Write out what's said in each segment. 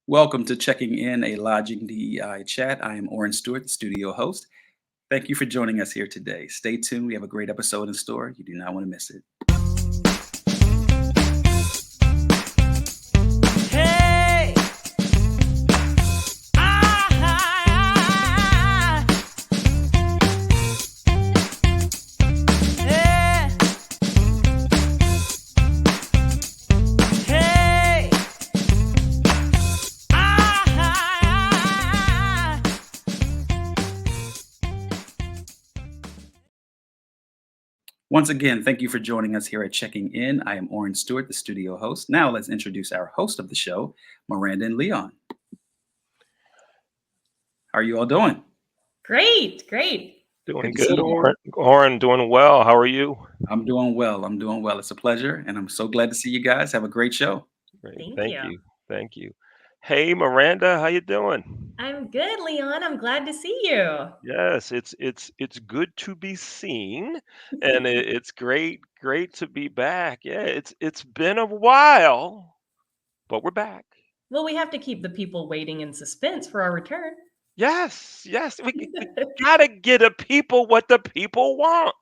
Welcome to Checking In, a Lodging DEI chat. I am Oren Stewart, the studio host. Thank you for joining us here today. Stay tuned. We have a great episode in store. You do not want to miss it. Hey! Ah! Yeah! Hey! Ah! Once again, thank you for joining us here at Checking In. I am Oren Stewart, the studio host. Now let's introduce our host of the show, Miranda and Leon. How are you all doing? Great. Doing Good to see good, you. Oren, doing well. How are you? I'm doing well. It's a pleasure, and I'm so glad to see you guys. Have a great show. Great. Thank Thank you. you. Thank you. Hey, Miranda, how you doing? I'm good, Leon. I'm glad to see you. Yes, it's good to be seen, and it's great to be back. Yeah, it's been a while, but we're back. Well, we have to keep the people waiting in suspense for our return. Yes, we gotta get the people what the people want,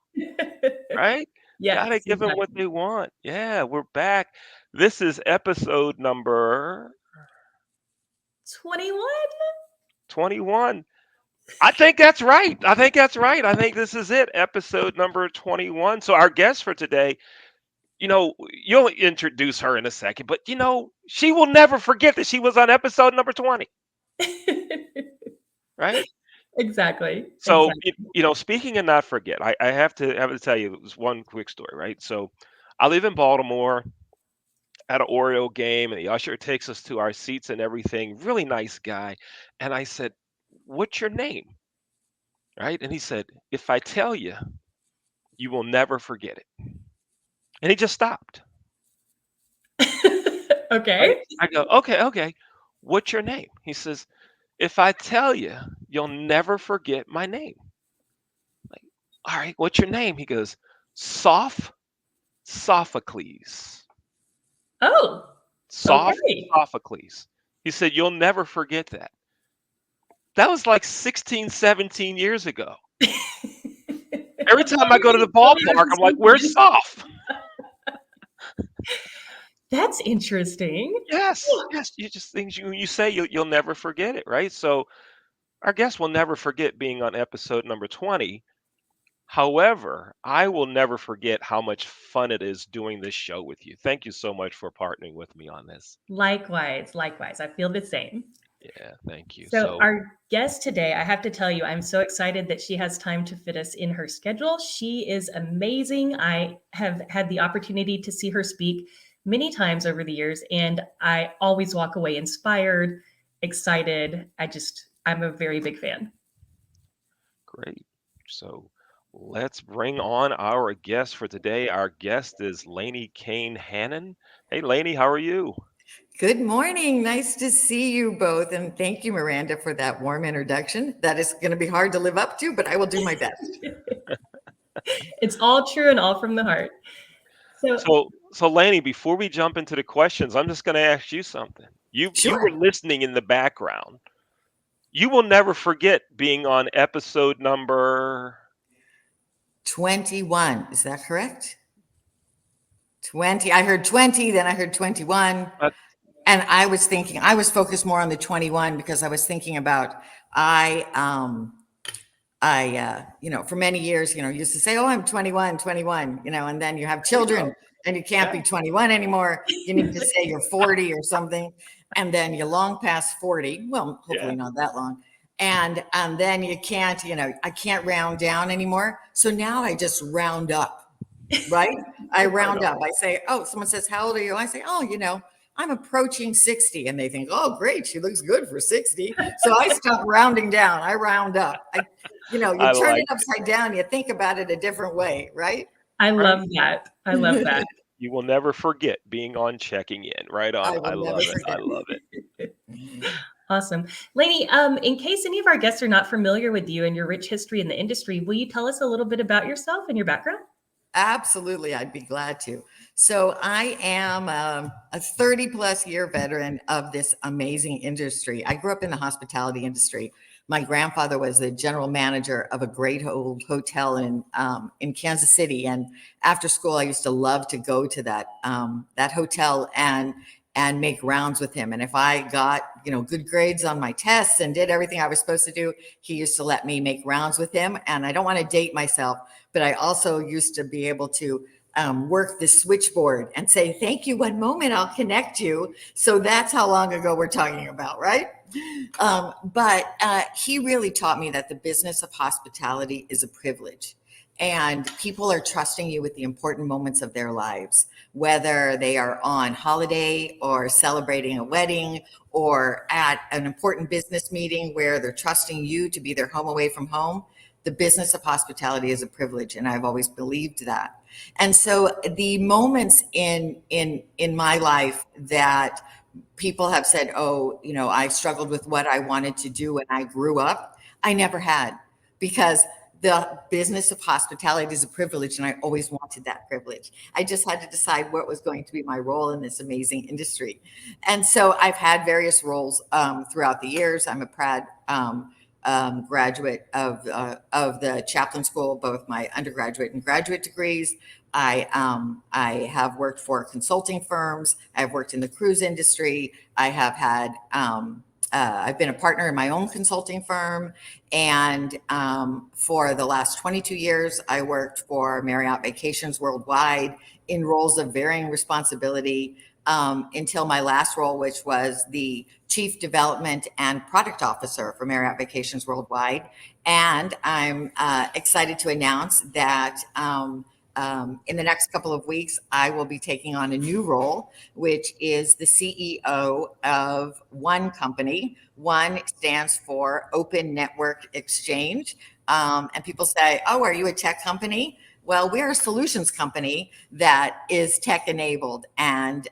right? Yes, Gotta give them what exactly. they want. Yeah, we're back. This is episode number 21? 21. I think that's right. I think this is it, episode number 21. So our guest for today, you'll introduce her in a second, but she will never forget that she was on episode number 20, right? Exactly. So, speaking of not forget, I have to tell you this one quick story, right? So I live in Baltimore at an Oriole game, and the usher takes us to our seats and everything. Really nice guy. And I said, "What's your name?" Right? And he said, "If I tell you, you will never forget it." And he just stopped. Right? Okay. I go, okay. What's your name? He says, "If I tell you, you'll never forget my name." Like, all right, what's your name? He goes, Sophocles. Oh, okay. Sophocles. He said, "You'll never forget that." That was like 16, 17 years ago. Every time I go to the ballpark, I'm like, "Where's Soph?" That's interesting. Yes. You just things you say you'll never forget it, right? So our guest will never forget being on episode number 20. However, I will never forget how much fun it is doing this show with you. Thank you so much for partnering with me on this. Likewise. I feel the same. Yeah, thank you. So, So, our guest today, I have to tell you, I'm so excited that she has time to fit us in her schedule. She is amazing. I have had the opportunity to see her speak many times over the years, and I always walk away inspired, excited. I'm a very big fan. great. So, let's bring on our guest for today. Our guest is Lani Kane Hanan. Hey, Lani, how are you? Good morning. Nice to see you both. And thank you, Miranda, for that warm introduction. That is going to be hard to live up to, but I will do my best. It's all true and all from the heart. So, So Lani, before we jump into the questions, I'm just going to ask you something. You were Sure. listening in the background. You will never forget being on episode number 21. Is that correct? 20. I heard 20, then I heard 21. uh, And I was focused more on the 21 because I was thinking about, for many years, used to say, oh, I'm 21, and then you have children and you can't be 21 anymore. You need to say you're 40 or something. And then you long past 40. Well, hopefully not that long. And then you can't, I can't round down anymore. So now I just round up, right? I round up. I say, oh, someone says, how old are you? I say, oh, I'm approaching 60. And they think, oh, great. She looks good for 60. So I stop rounding down. I round up. You turn it upside down. You think about it a different way, right? I love that. I love that. You will never forget being on Checking In. Right on. I love it. Forget. I love it. Awesome. Lani, in case any of our guests are not familiar with you and your rich history in the industry, will you tell us a little bit about yourself and your background? Absolutely. I'd be glad to. So I am a 30 plus year veteran of this amazing industry. I grew up in the hospitality industry. My grandfather was the general manager of a great old hotel in Kansas City, and after school, I used to love to go to that hotel and make rounds with him. And if I got good grades on my tests and did everything I was supposed to do, he used to let me make rounds with him. And I don't want to date myself, but I also used to be able to work the switchboard and say, thank you, one moment, I'll connect you. So that's how long ago we're talking about, right? But he really taught me that the business of hospitality is a privilege. And people are trusting you with the important moments of their lives, whether they are on holiday or celebrating a wedding or at an important business meeting where they're trusting you to be their home away from home. The business of hospitality is a privilege, and I've always believed that. And so the moments in my life that people have said, oh, I struggled with what I wanted to do when I grew up, I never had, because the business of hospitality is a privilege, and I always wanted that privilege. I just had to decide what was going to be my role in this amazing industry. And so I've had various roles throughout the years. I'm a proud graduate of the chaplain school, both my undergraduate and graduate degrees. I have worked for consulting firms. I've worked in the cruise industry. I have had I've been a partner in my own consulting firm. And for the last 22 years, I worked for Marriott Vacations Worldwide in roles of varying responsibility until my last role, which was the Chief Development and Product Officer for Marriott Vacations Worldwide. And I'm excited to announce that in the next couple of weeks, I will be taking on a new role, which is the CEO of One Company. One stands for Open Network Exchange. And people say, oh, are you a tech company? Well, we're a solutions company that is tech enabled. And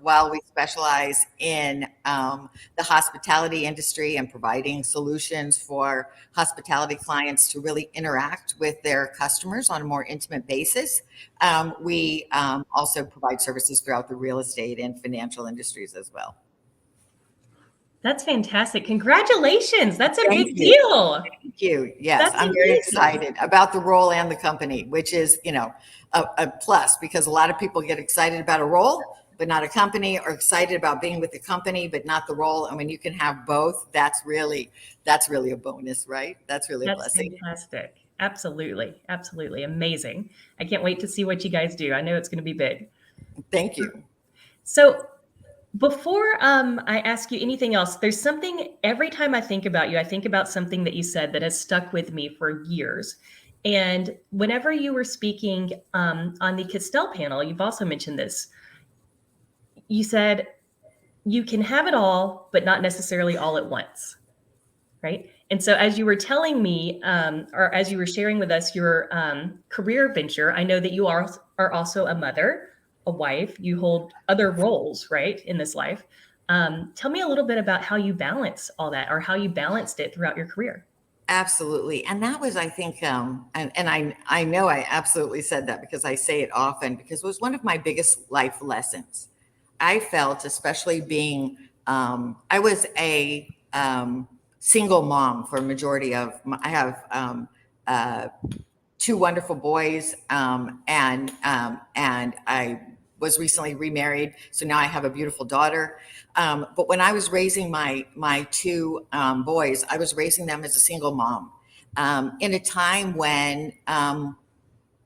while we specialize in the hospitality industry and providing solutions for hospitality clients to really interact with their customers on a more intimate basis, we also provide services throughout the real estate and financial industries as well. That's fantastic. Congratulations. That's a Thank big you. deal. Thank you. Yes, That's I'm very amazing. excited about the role and the company, which is, a plus, because a lot of people get excited about a role, but not a company, or excited about being with the company, but not the role. And when you can have both, that's really a bonus, right? That's really a blessing. Fantastic. Absolutely. Absolutely. Amazing. I can't wait to see what you guys do. I know it's going to be big. Thank you. So before I ask you anything else, there's something, every time I think about you, I think about something that you said that has stuck with me for years. And whenever you were speaking on the Castell panel, you've also mentioned this. You said, you can have it all, but not necessarily all at once, right? And so as you were telling me, or as you were sharing with us your career venture, I know that you are also a mother, a wife, you hold other roles, right, in this life. Tell me a little bit about how you balance all that, or how you balanced it throughout your career. Absolutely. And that was, I think, and I know I absolutely said that because I say it often, because it was one of my biggest life lessons. I felt, especially being, I was a single mom for a majority of, I have two wonderful boys, and I was recently remarried, so now I have a beautiful daughter. But when I was raising my two boys, I was raising them as a single mom in a time when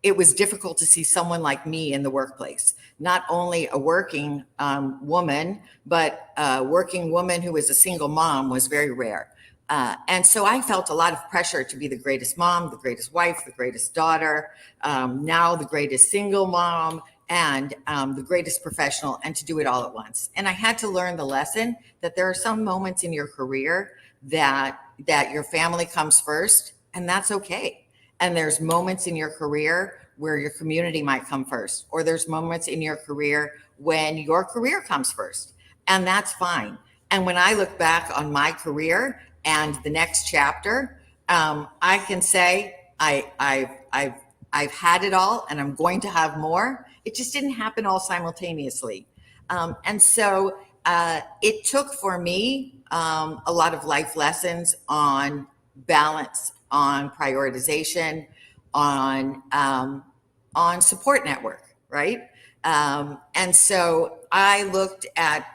it was difficult to see someone like me in the workplace. Not only a working woman, but a working woman who was a single mom was very rare. And so I felt a lot of pressure to be the greatest mom, the greatest wife, the greatest daughter, now the greatest single mom, and the greatest professional, and to do it all at once. And I had to learn the lesson that there are some moments in your career that your family comes first, and that's okay. And there's moments in your career where your community might come first, or there's moments in your career when your career comes first, and that's fine. And when I look back on my career and the next chapter, I can say I've had it all, and I'm going to have more. It just didn't happen all simultaneously. And so it took for me a lot of life lessons on balance, on prioritization, on support network, right? And so I looked at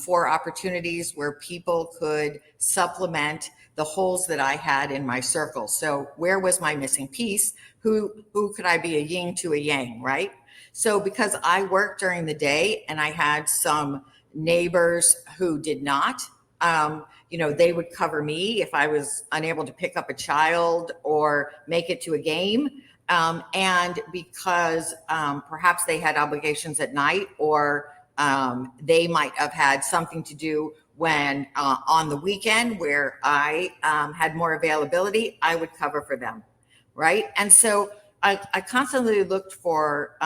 4 opportunities where people could supplement the holes that I had in my circle. So where was my missing piece? Who could I be a yin to a yang, right? So because I worked during the day and I had some neighbors who did not, they would cover me if I was unable to pick up a child or make it to a game. And because perhaps they had obligations at night, or they might have had something to do when on the weekend where I had more availability, I would cover for them, right? And so I constantly looked for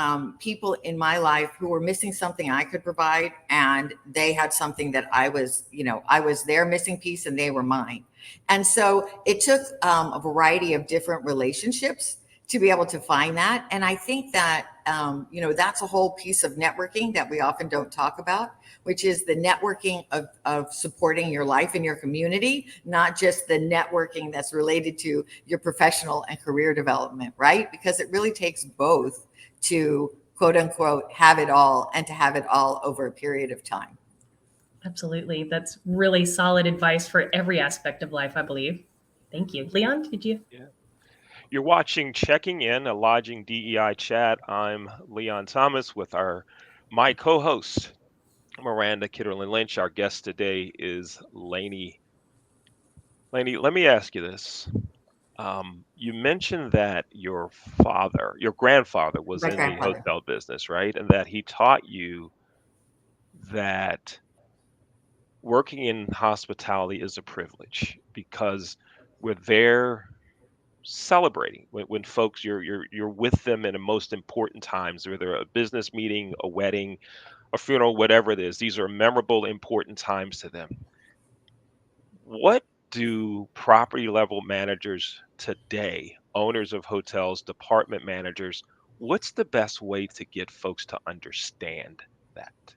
people in my life who were missing something I could provide, and they had something that I was their missing piece and they were mine. And so it took a variety of different relationships to be able to find that. And I think that, that's a whole piece of networking that we often don't talk about, which is the networking of supporting your life and your community, not just the networking that's related to your professional and career development, right? Because it really takes both to quote unquote have it all, and to have it all over a period of time. Absolutely. That's really solid advice for every aspect of life, I believe. Thank you. Leon, did you? Yeah. You're watching Checking In, a lodging DEI chat. I'm Leon Thomas with my co-host, Miranda Kitterlin Lynch. Our guest today is Lani. Lani, let me ask you this. You mentioned that your grandfather was My in the grandfather. hotel business, right? And that he taught you that working in hospitality is a privilege because we're there celebrating when folks you're with them in the most important times, whether a business meeting, a wedding, a funeral, whatever it is. These are memorable, important times to them. What do property level managers today, owners of hotels, department managers, what's the best way to get folks to understand that?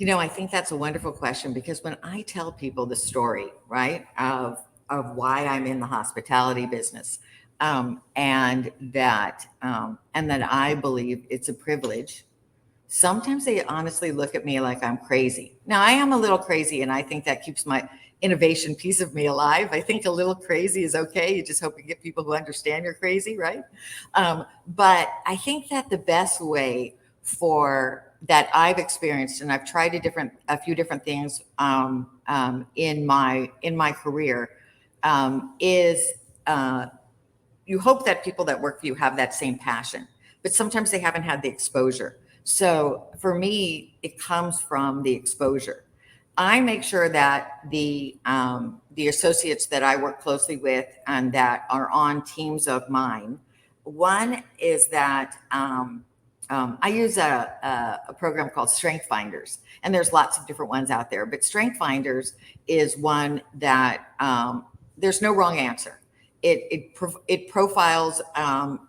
I think that's a wonderful question, because when I tell people the story, right, of why I'm in the hospitality business, and that I believe it's a privilege, sometimes they honestly look at me like I'm crazy. Now, I am a little crazy, and I think that keeps my innovation piece of me alive. I think a little crazy is okay. You just hope you get people who understand you're crazy, right? But I think that the best way for that I've experienced, and I've tried a few different things in my career, is you hope that people that work for you have that same passion, but sometimes they haven't had the exposure. So for me, it comes from the exposure. I make sure that the associates that I work closely with and that are on teams of mine, one is that I use a program called Strength Finders, and there's lots of different ones out there, but Strength Finders is one that there's no wrong answer. It profiles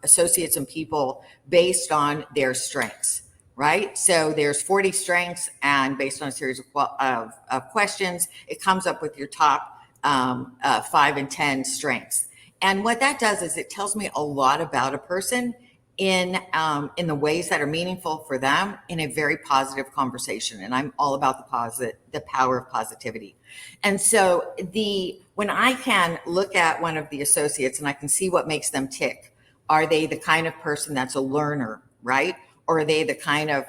associates and people based on their strengths, right? So there's 40 strengths, and based on a series of questions, it comes up with your top 5 and 10 strengths. And what that does is it tells me a lot about a person in the ways that are meaningful for them in a very positive conversation. And I'm all about the power of positivity. And so when I can look at one of the associates and I can see what makes them tick, are they the kind of person that's a learner, right? Or are they the kind of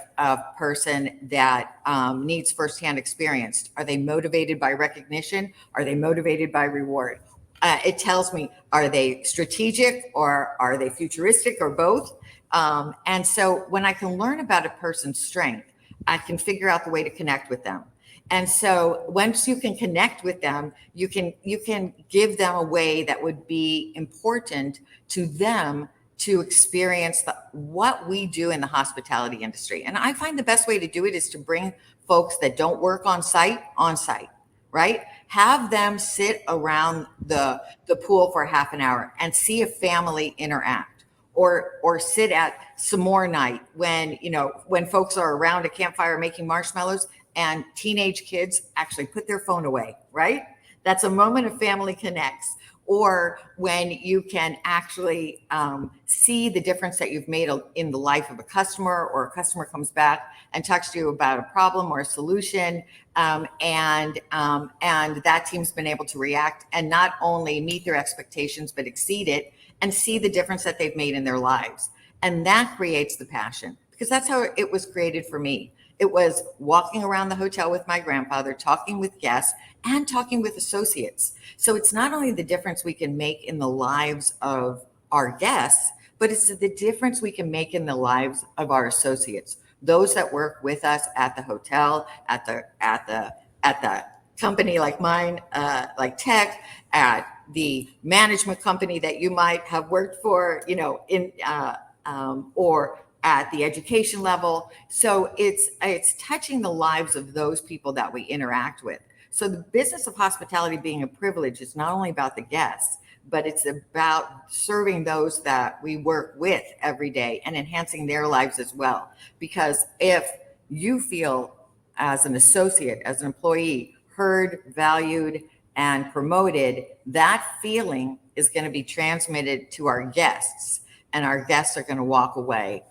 person that needs firsthand experience? Are they motivated by recognition? Are they motivated by reward? It tells me, are they strategic or are they futuristic or both? And so when I can learn about a person's strength, I can figure out the way to connect with them. And so once you can connect with them, you can give them a way that would be important to them to experience what we do in the hospitality industry. And I find the best way to do it is to bring folks that don't work on site, right? Have them sit around the pool for half an hour and see a family interact, or sit at s'more night when, when folks are around a campfire making marshmallows and teenage kids actually put their phone away, right? That's a moment of family connects. Or when you can actually see the difference that you've made in the life of a customer, or a customer comes back and talks to you about a problem or a solution, and that team's been able to react and not only meet their expectations but exceed it, and see the difference that they've made in their lives. And that creates the passion, because that's how it was created for me. It was walking around the hotel with my grandfather, talking with guests and talking with associates. So it's not only the difference we can make in the lives of our guests, but it's the difference we can make in the lives of our associates, those that work with us at the hotel, at the company like mine, like tech, at the management company that you might have worked for, or at the education level. So it's touching the lives of those people that we interact with. So the business of hospitality being a privilege is not only about the guests, but it's about serving those that we work with every day and enhancing their lives as well. Because if you feel as an associate, as an employee, heard, valued, and promoted, that feeling is going to be transmitted to our guests, and our guests are going to walk away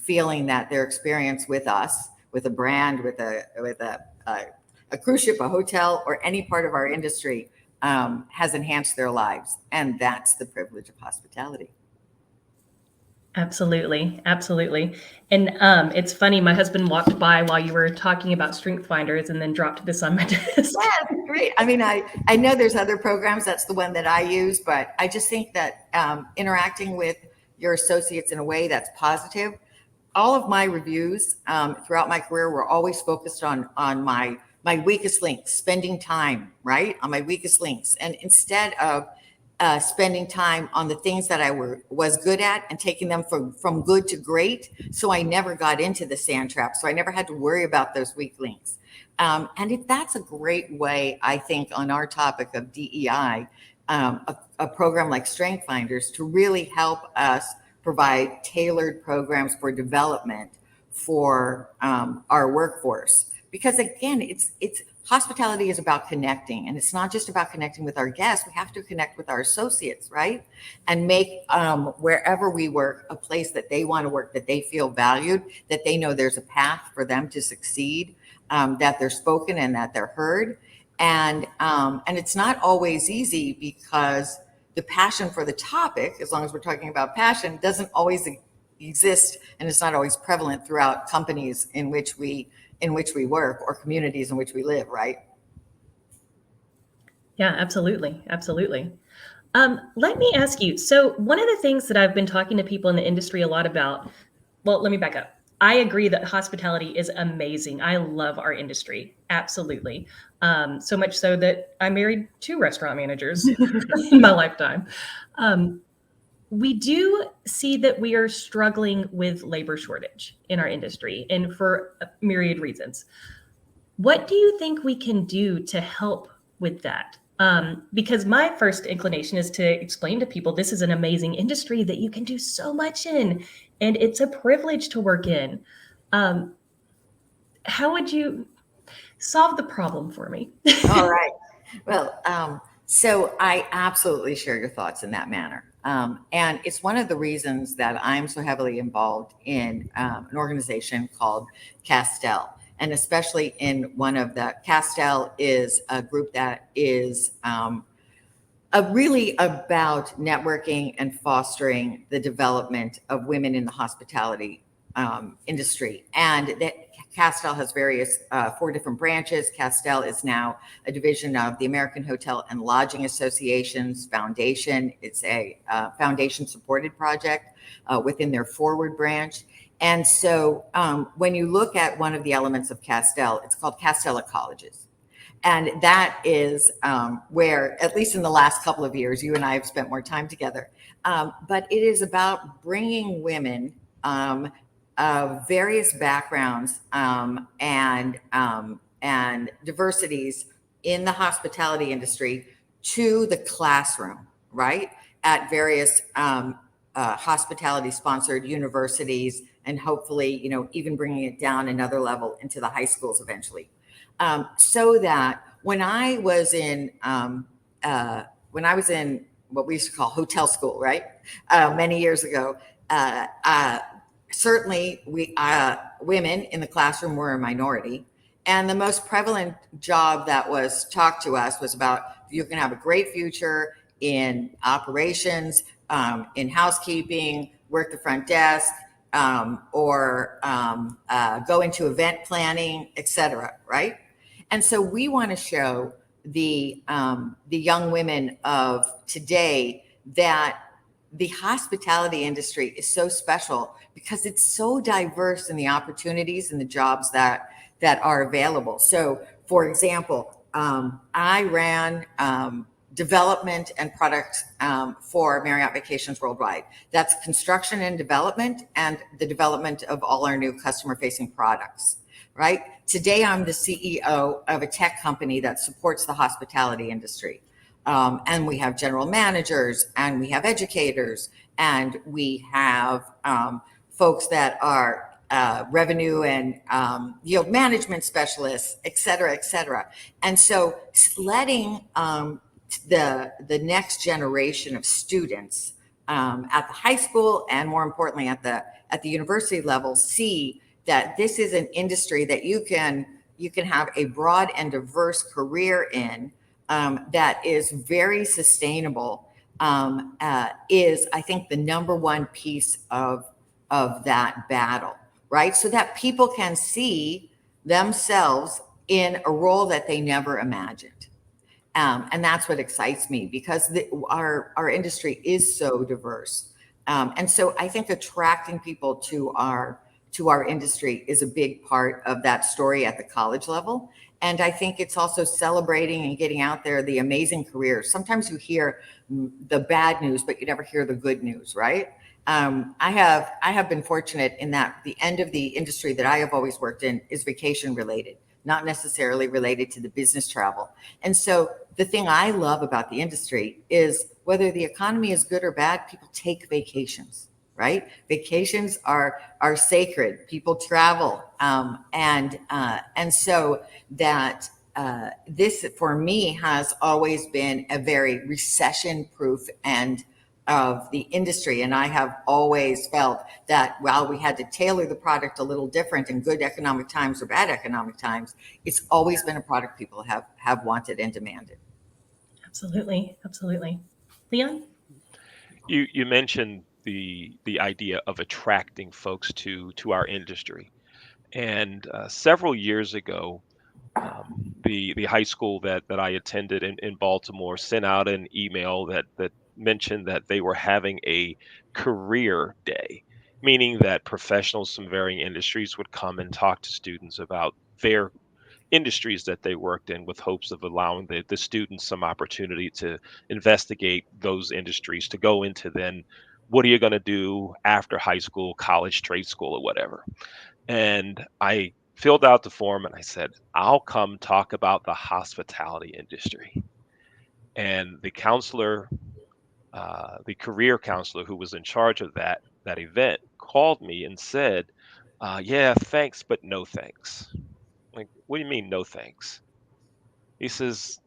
feeling that their experience with us, with a brand, with a cruise ship, a hotel, or any part of our industry has enhanced their lives. And that's the privilege of hospitality. Absolutely. Absolutely. And it's funny, my husband walked by while you were talking about Strength Finders and then dropped this on my desk. Yeah, great. I mean, I know there's other programs. That's the one that I use, but I just think that interacting with your associates in a way that's positive. All of my reviews throughout my career were always focused on my weakest links, spending time, right, on my weakest links. And instead of spending time on the things that I was good at and taking them from good to great. So I never got into the sand trap. So I never had to worry about those weak links. And that's a great way, I think, on our topic of DEI, a program like Strength Finders to really help us provide tailored programs for development for our workforce. Because again, it's hospitality is about connecting, and it's not just about connecting with our guests. We have to connect with our associates, right? And make wherever we work a place that they want to work, that they feel valued, that they know there's a path for them to succeed, that they're spoken and that they're heard. And it's not always easy, because the passion for the topic, as long as we're talking about passion, doesn't always exist, and it's not always prevalent throughout companies in which we work, or communities in which we live, right? Yeah, absolutely. Absolutely. Let me ask you, so one of the things that I've been talking to people in the industry a lot about, well, let me back up. I agree that hospitality is amazing. I love our industry. Absolutely. So much so that I married 2 restaurant managers in my lifetime. We do see that we are struggling with labor shortage in our industry, and for a myriad reasons. What do you think we can do to help with that? Because my first inclination is to explain to people this is an amazing industry that you can do so much in, and it's a privilege to work in. How would you solve the problem for me? All right. Well, so I absolutely share your thoughts in that manner. And it's one of the reasons that I'm so heavily involved in an organization called Castell. And especially in one of the, Castell is a group that is really about networking and fostering the development of women in the hospitality industry. And that Castell has various 4 different branches. Castell is now a division of the American Hotel and Lodging Association's foundation. It's a foundation supported project within their Forward branch. And so when you look at one of the elements of Castell, it's called Castell Colleges. And that is where, at least in the last couple of years, you and I have spent more time together. But it is about bringing women of various backgrounds and diversities in the hospitality industry to the classroom, right? At various hospitality sponsored universities, and hopefully, even bringing it down another level into the high schools eventually. So that when I was in what we used to call hotel school, right? Many years ago, certainly women in the classroom were a minority. And the most prevalent job that was talked to us was about, you can have a great future in operations, in housekeeping, work the front desk, or go into event planning, etc. Right? And so we want to show the young women of today that the hospitality industry is so special because it's so diverse in the opportunities and the jobs that are available. So, for example, I ran development and product for Marriott Vacations Worldwide. That's construction and development, and the development of all our new customer-facing products. Right? Today, I'm the CEO of a tech company that supports the hospitality industry. And we have general managers, and we have educators, and we have folks that are revenue and yield management specialists, et cetera, et cetera. And so letting the next generation of students at the high school, and more importantly at the university level, see that this is an industry that you can have a broad and diverse career in, that is very sustainable, is, I think, the number one piece of that battle, right? So that people can see themselves in a role that they never imagined. And that's what excites me, because our industry is so diverse. And so I think attracting people to our industry is a big part of that story at the college level. And I think it's also celebrating and getting out there the amazing careers. Sometimes you hear the bad news, but you never hear the good news, right? I have been fortunate in that the end of the industry that I have always worked in is vacation related, not necessarily related to the business travel. And so the thing I love about the industry is whether the economy is good or bad, people take vacations. Right? Vacations are sacred. People travel, and so that this for me has always been a very recession-proof end of the industry. And I have always felt that while we had to tailor the product a little different in good economic times or bad economic times, it's always been a product people have wanted and demanded. Absolutely, absolutely. Leon? You mentioned the idea of attracting folks to our industry, and several years ago, the high school that I attended in Baltimore sent out an email that mentioned that they were having a career day, meaning that professionals from varying industries would come and talk to students about their industries that they worked in, with hopes of allowing the students some opportunity to investigate those industries, to go into then what are you going to do after high school, college, trade school, or whatever. And I filled out the form and I said, I'll come talk about the hospitality industry. And the counselor, the career counselor who was in charge of that event, called me and said, yeah, thanks, but no thanks. Like, what do you mean, no thanks? He says,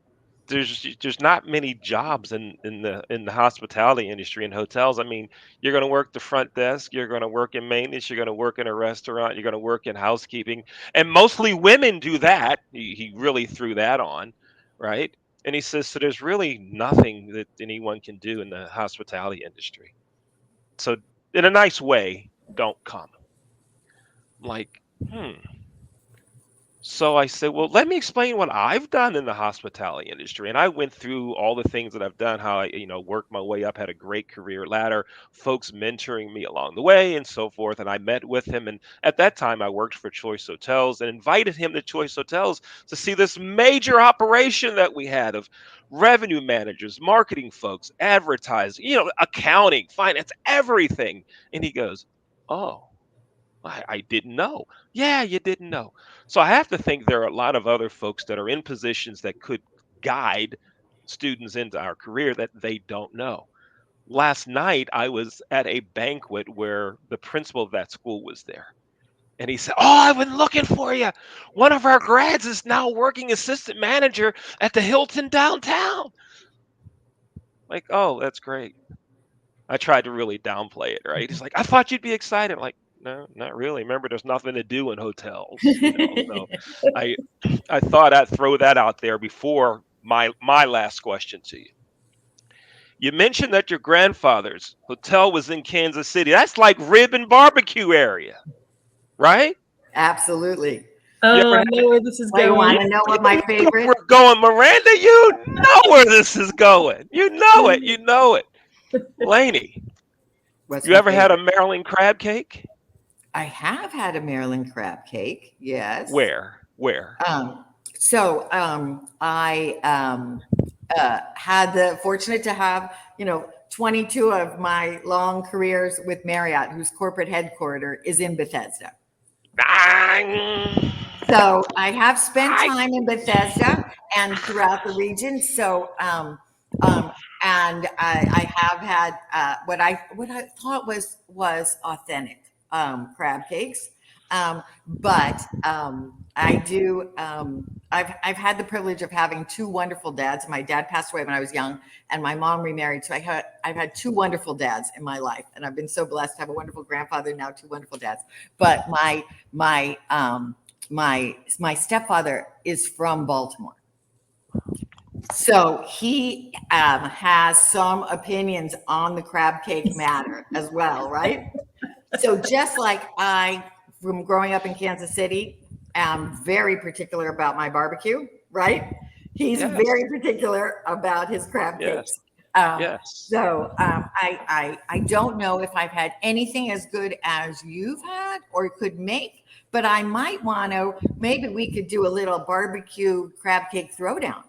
there's not many jobs in the hospitality industry and hotels. I mean, you're going to work the front desk, you're going to work in maintenance, you're going to work in a restaurant, you're going to work in housekeeping, and mostly women do that. He really threw that on, right? And he says, so there's really nothing that anyone can do in the hospitality industry. So in a nice way, don't come. I'm like, hmm. So I said, well, let me explain what I've done in the hospitality industry. And I went through all the things that I've done, how I, worked my way up, had a great career ladder, folks mentoring me along the way and so forth. And I met with him. And at that time, I worked for Choice Hotels and invited him to Choice Hotels to see this major operation that we had of revenue managers, marketing folks, advertising, accounting, finance, everything. And he goes, oh. I didn't know. Yeah, you didn't know. So I have to think there are a lot of other folks that are in positions that could guide students into our career that they don't know. last night I was at a banquet where the principal of that school was there. And he said, "Oh, I've been looking for you. One of our grads is now working assistant manager at the Hilton downtown." Like, oh, that's great. I tried to really downplay it, right? He's like, "I thought you'd be excited." I'm like, no, not really. Remember, there's nothing to do in hotels, So I I thought I'd throw that out there before my last question to you. You mentioned that your grandfather's hotel was in Kansas City. That's like rib and barbecue area, right? Absolutely. You Oh, ever I know where this is Well, you going. want to know what my where favorite? we're going, Miranda? You know where this is going. You know it. You know it. Laney, What's you my ever had a favorite? Maryland crab cake? I have had a Maryland crab cake. Yes. Where? Where? Um, I had the fortunate to have, 22 of my long careers with Marriott, whose corporate headquarters is in Bethesda. Ah, So I have spent I, time in Bethesda and throughout the region. So, and I have had what I thought was authentic crab cakes. But I do. I've had the privilege of having two wonderful dads. My dad passed away when I was young, and my mom remarried. So I've had two wonderful dads in my life, and I've been so blessed to have a wonderful grandfather, now two wonderful dads. But my my stepfather is from Baltimore. So he has some opinions on the crab cake matter as well, right? So just like I, from growing up in Kansas City, am very particular about my barbecue, right? He's yes, very particular about his crab yes, cakes. Um, yes. I don't know if I've had anything as good as you've had or could make, but I might want to. Maybe we could do a little barbecue crab cake throwdown.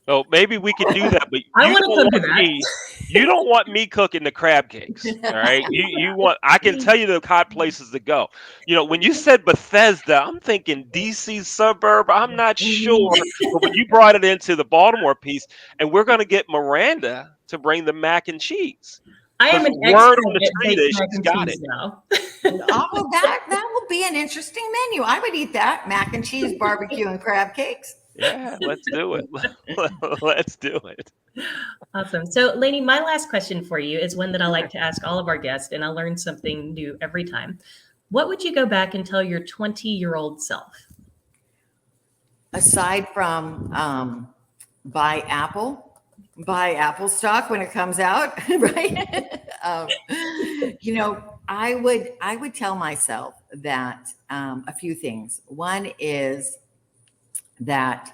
So maybe we could do that, but I want to come to that. you don't want me cooking the crab cakes. All right. You want, I can tell you the hot places to go. When you said Bethesda, I'm thinking DC suburb. I'm not sure. But when you brought it into the Baltimore piece, and we're gonna get Miranda to bring the mac and cheese. I am Because an word expert on the at street baked is mac she's and got it. cheese now. Oh, well, that will be an interesting menu. I would eat that mac and cheese, barbecue, and crab cakes. Yeah, let's do it. Let's do it. Awesome. So, Lainey, my last question for you is one that I like to ask all of our guests, and I learn something new every time. What would you go back and tell your 20-year-old self? Aside from buy Apple stock when it comes out, right? I would tell myself that a few things. One is that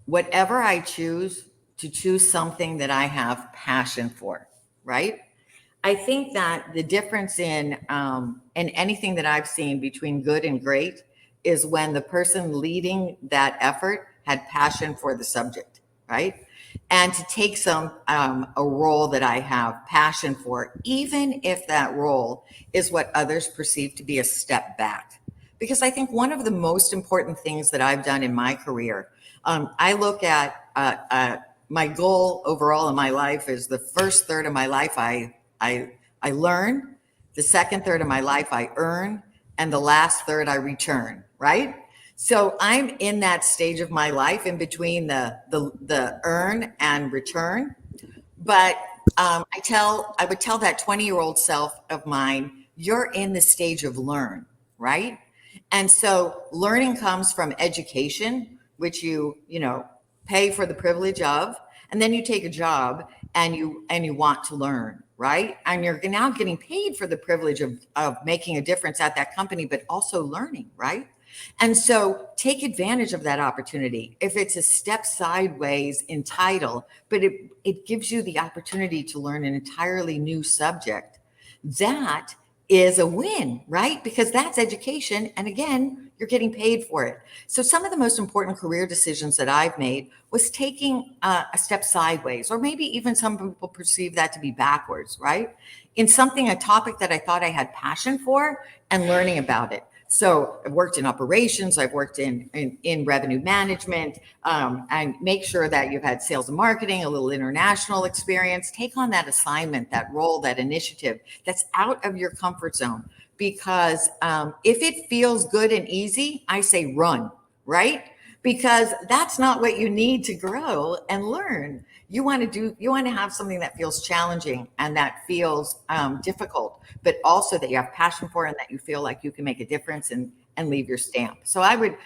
whatever I choose, to choose something that I have passion for, right? I think that the difference in anything that I've seen between good and great is when the person leading that effort had passion for the subject, right? And to take a role that I have passion for, even if that role is what others perceive to be a step back. Because I think one of the most important things that I've done in my career, I look at my goal overall in my life is the first third of my life I learn, the second third of my life I earn, and the last third I return, right? So I'm in that stage of my life in between the earn and return. But I would tell that 20-year-old self of mine, you're in the stage of learn, right? And so learning comes from education, which you pay for the privilege of, and then you take a job and you want to learn, right? And you're now getting paid for the privilege of making a difference at that company, but also learning, right? And so take advantage of that opportunity. If it's a step sideways in title, but it gives you the opportunity to learn an entirely new subject, that is a win, right? Because that's education. And again, you're getting paid for it. So some of the most important career decisions that I've made was taking a step sideways, or maybe even some people perceive that to be backwards, right? In a topic that I thought I had passion for and learning about it. So I've worked in operations, I've worked in revenue management, and make sure that you've had sales and marketing, a little international experience. Take on that assignment, that role, that initiative that's out of your comfort zone. Because if it feels good and easy, I say run, right? Because that's not what you need to grow and learn. You want to have something that feels challenging and that feels difficult, but also that you have passion for and that you feel like you can make a difference and leave your stamp. So I would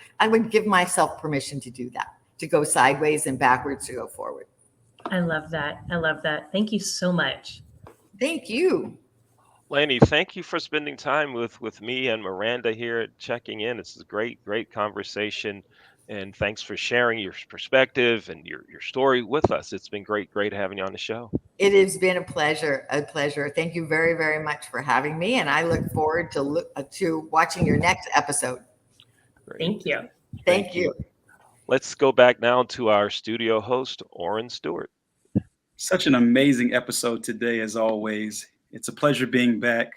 give myself permission to do that, to go sideways and backwards, to go forward. I love that. I love that. Thank you so much. Thank you. Lani, thank you for spending time with me and Miranda here at Checking In. This is a great conversation. And thanks for sharing your perspective and your story with us. It's been great having you on the show. It has been a pleasure. Thank you very, very much for having me. And I look forward to watching your next episode. Great. Thank you. Thank you. Let's go back now to our studio host, Oren Stewart. Such an amazing episode today, as always. It's a pleasure being back.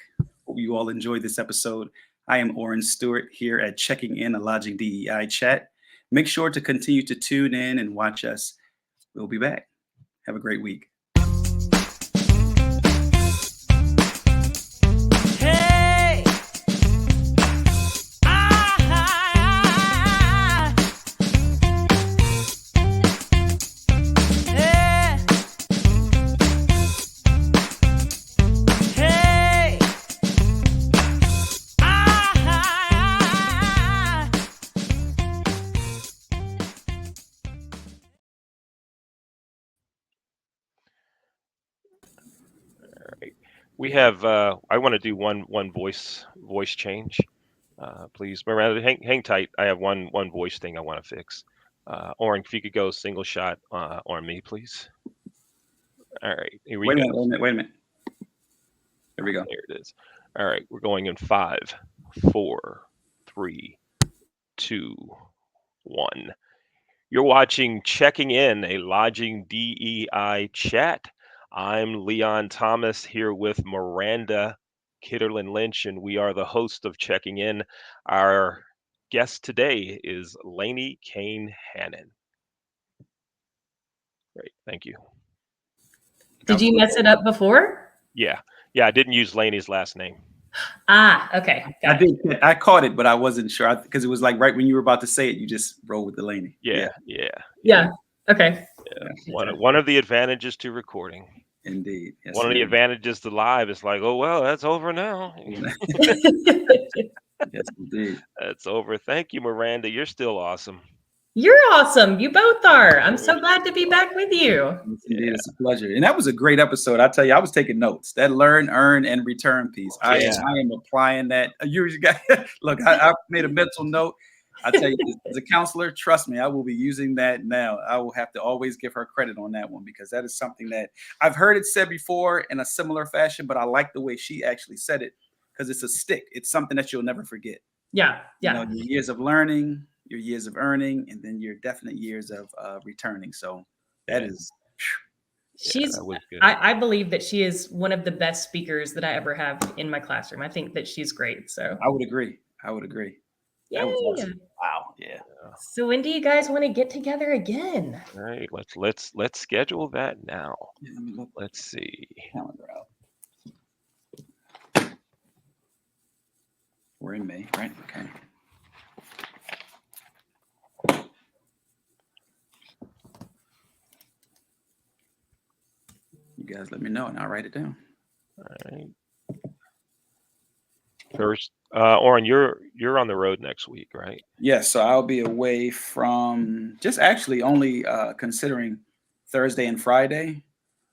Hope you all enjoyed this episode. I am Oren Stewart here at Checking In, a Lodging DEI chat. Make sure to continue to tune in and watch us. We'll be back. Have a great week. Hey! Yeah! Hey! We have I want to do one voice change. Please, Miranda, hang tight. I have one voice thing I want to fix. Oren, if you could go single shot on me, please. All right, here we Wait go. a minute. There we go. There it is. All right, we're going in 5, 4, 3, 2, 1. You're watching Checking In, a Lodging DEI chat. I'm Leon Thomas here with Miranda Kitterlin Lynch, and we are the host of Checking In. Our guest today is Lani Kane Hanan. Great, thank you. Did you mess it up before? Yeah, I didn't use Lani's last name. Okay. I did. I caught it, but I wasn't sure because it was like right when you were about to say it, you just rolled with the Lani. Yeah. Okay. Yeah. One of the advantages to recording. Indeed. Yes, One of the advantages to live is like, oh well, that's over now. Yes, indeed. That's over. Thank you, Miranda. You're still awesome. You're awesome. You both are. I'm so glad to be back with you. Yes, indeed. It's a pleasure. And that was a great episode. I tell you, I was taking notes. That learn, earn, and return piece. I am applying that. Look, I made a mental note. I tell you, as a counselor, trust me, I will be using that now. I will have to always give her credit on that one because that is something that I've heard it said before in a similar fashion, but I like the way she actually said it because it's a stick. It's something that you'll never forget. Yeah. You know, your years of learning, your years of earning, and then your definite years of returning. So that is. I believe that she is one of the best speakers that I ever have in my classroom. I think that she's great. So I would agree. Yeah. That was awesome. Wow. Yeah. So when do you guys want to get together again? All right, let's schedule that now. Yeah, let me look Let's see. calendar out. We're in May, right? Okay. You guys let me know and I'll write it down. All right. First, Oren, you're on the road next week, right? Yes, so I'll be away from just actually only considering Thursday and Friday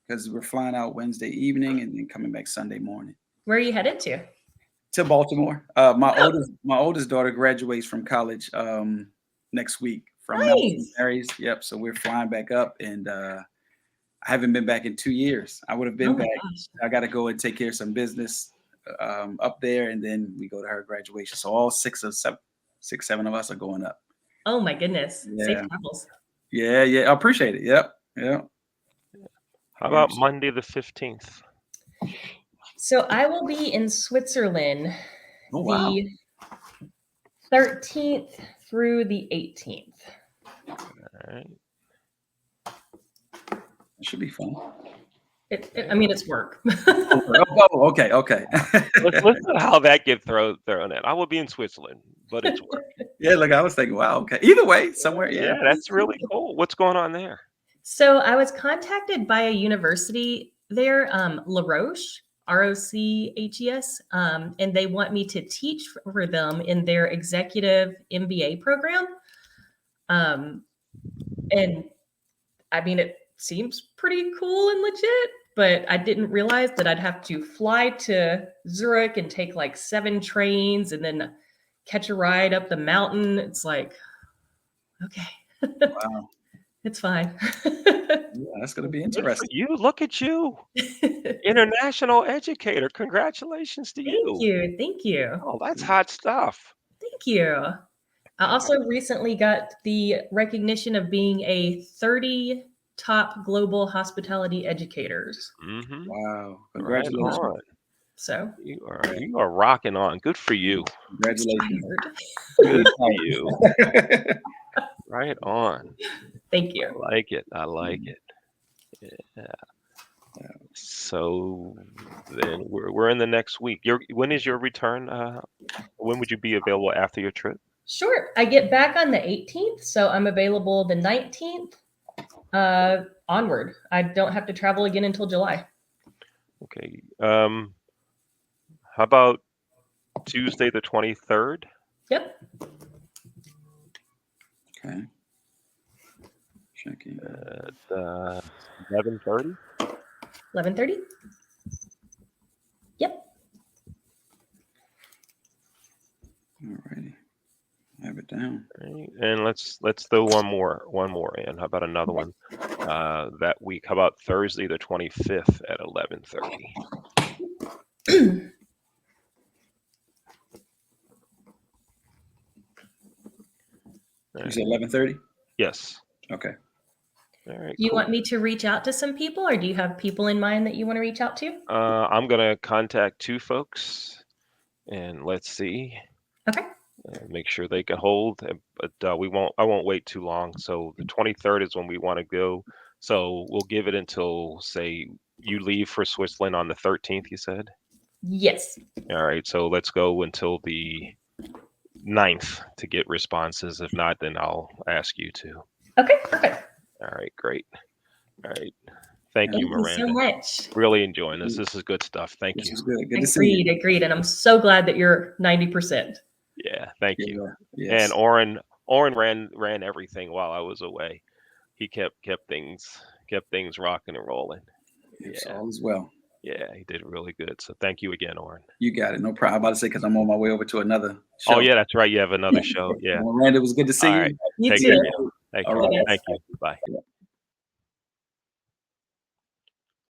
because we're flying out Wednesday evening and then coming back Sunday morning. Where are you headed to? To Baltimore. My oldest daughter graduates from college next week from St. Mary's. Yep. So we're flying back up, and I haven't been back in 2 years. I would have been back. Gosh. I got to go and take care of some business up there, and then we go to her graduation. So all six, seven of us are going up. Oh my goodness. Yeah. Safe travels. Yeah. I appreciate it. Yep. How about Monday the 15th? So I will be in Switzerland. Oh, wow. 13th through the 18th. All right. It should be fun. I mean, it's work. Okay. Listen to how that get thrown in. I will be in Switzerland, but it's work. Yeah, look, I was thinking, wow, okay. Either way, somewhere, yeah. Yeah, that's really cool. What's going on there? So I was contacted by a university there, La Roche, ROCHES, and they want me to teach for them in their executive MBA program. And I mean, it seems pretty cool and legit, but I didn't realize that I'd have to fly to Zurich and take like 7 trains and then catch a ride up the mountain. It's like, okay. Wow. It's fine. Yeah, that's going to be Good for interesting. you. Look at you. International educator. Congratulations to you. Thank you. Oh, that's hot stuff. Thank you. I also recently got the recognition of being a 30 top global hospitality educators. Mm-hmm. Wow. Right Congratulations. on. So You are rocking on. Good for you. Congratulations. Good for you. Right on. Thank you. I like it. Yeah. So then we're in the next week. When is your return? When would you be available after your trip? Sure. I get back on the 18th, so I'm available the 19th onward. I don't have to travel again until July. Okay. How about Tuesday the 23rd? Yep. Okay. Checking. At 11:30. 11:30? Yep. All righty. Have it down. Right. And let's throw one more in. How about another one that week? How about Thursday the 25th at 11:30? You said 11:30? Yes. Okay. All right. Do you cool. want me to reach out to some people, or do you have people in mind that you want to reach out to? I'm gonna contact 2 folks, and let's see. Okay. Make sure they can hold, but I won't wait too long. So the 23rd is when we want to go. So we'll give it until, say, you leave for Switzerland on the 13th, you said? Yes. All right. So let's go until the 9th to get responses. If not, then I'll ask you to. Okay. Perfect. All right. Great. All right. Thank you, Thank you Miranda. so much. Really enjoying this. This is good stuff. Thank This you. is good. Good to see you. Agreed. And I'm so glad that you're 90%. Yeah. Thank you. Yes. And Oren ran everything while I was away. He kept things rocking and rolling. Yes, Yeah. all is well. Yeah, he did really good. So thank you again, Oren. You got it. No problem. I'm about to say because I'm on my way over to another show. Oh yeah, that's right. You have another show. Yeah. Miranda, it was good to see All you. right. You Take too. care. Thank All you. right. Thank you. Bye.